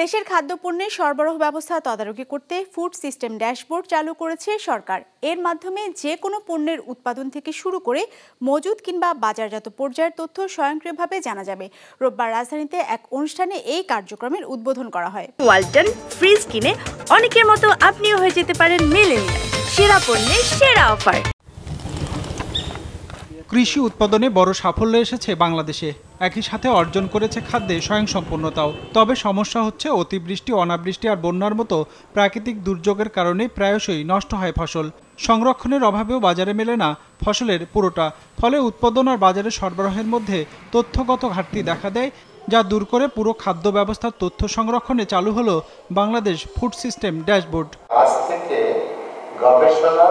দেশের খাদ্যপণ্যের সরবরাহ ব্যবস্থা তদারকি করতে ফুড সিস্টেম ড্যাশবোর্ড চালু করেছে সরকার। এর মাধ্যমে যে কোনো পণ্যের উৎপাদন থেকে শুরু করে মজুদ কিংবা বাজারজাত পর্যায়ের তথ্য স্বয়ংক্রিয়ভাবে জানা যাবে। রোববার রাজধানীতে এক অনুষ্ঠানে এই কার্যক্রমের উদ্বোধন করা হয়। ওয়ালটন ফ্রিজ কিনে অনেকের মতো আপনিও হয়ে যেতে পারেন মিলেনিয়াল। সেরা পণ্যের সেরা অফার। কৃষি উৎপাদনে বড় সাফল্য এসেছে বাংলাদেশে, একই সাথে অর্জন করেছে খাদ্যে স্বয়ংসম্পূর্ণতাও। তবে সমস্যা হচ্ছে অতিবৃষ্টি, অনাবৃষ্টি আর বন্যার মতো প্রাকৃতিক দুর্যোগের কারণে প্রায়শই নষ্ট হয় ফসল। সংরক্ষণের অভাবেও বাজারে মেলে না ফসলের পুরোটা। ফলে উৎপাদন আর বাজারে সরবরাহের মধ্যে তথ্যগত ঘাটতি দেখা দেয়, যা দূর করে পুরো খাদ্য ব্যবস্থার তথ্য সংরক্ষণে চালু হলো বাংলাদেশ ফুড সিস্টেম ড্যাশবোর্ড। আজ থেকে গবেষণা,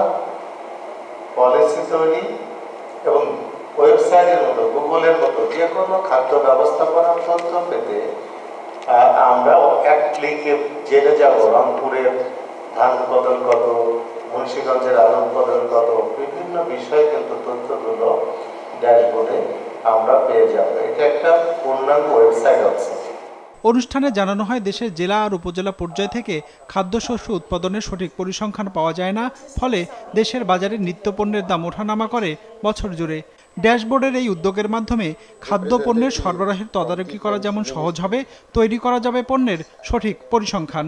পলিসি তৈরি এবং ওয়েবসাইটের মতো গুগলের মতো যে কোনো খাদ্য ব্যবস্থাপনার তথ্য পেতে আমরাও এক ক্লিকে জেনে যাব রংপুরের ধান উৎপাদন কত, মুন্সিগঞ্জের আলু উৎপাদন কত, বিভিন্ন বিষয়ে কিন্তু তথ্যগুলো ড্যাশবোর্ডে আমরা পেয়ে যাব। এটা একটা পূর্ণাঙ্গ ওয়েবসাইট আছে। অনুষ্ঠানে জানানো হয়, দেশের জেলা আর উপজেলা পর্যায় থেকে খাদ্যশস্য উৎপাদনের সঠিক পরিসংখ্যান পাওয়া যায় না, ফলে দেশের বাজারে নিত্যপণ্যের দাম ওঠানামা করে বছর জুড়ে। ড্যাশবোর্ডের এই উদ্যোগের মাধ্যমে খাদ্যপণ্যের সরবরাহের তদারকি করা যেমন সহজ হবে, তৈরি করা যাবে পণ্যের সঠিক পরিসংখ্যান।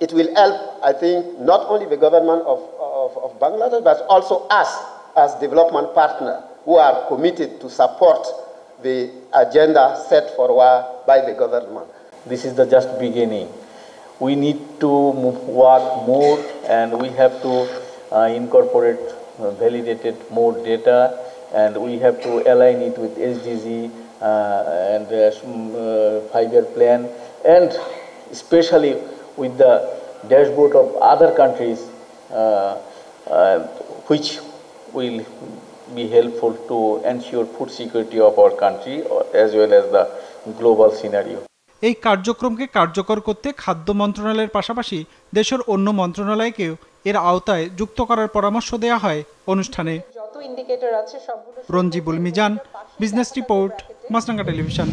It will help, I think, not only the government of Bangladesh, but also us as development partner who are committed to support the agenda set forward by the government. This is the just beginning. We need to work more, and we have to incorporate validated more data, and we have to align it with SDG and 5-year plan, and especially with the dashboard of other countries, which will be helpful to ensure food security of our country as well as the global scenario. এই কার্যক্রমকে কার্যকর করতে খাদ্য মন্ত্রণালয়ের পাশাপাশি দেশের অন্য মন্ত্রণালয়কেও এর আওতায় যুক্ত করার পরামর্শ দেওয়া হয় অনুষ্ঠানে। যত ইন্ডিকেটর আছে সবগুলো। রঞ্জিবুল মিজান, বিজনেস রিপোর্ট, মাছরাঙ্গা টেলিভিশন।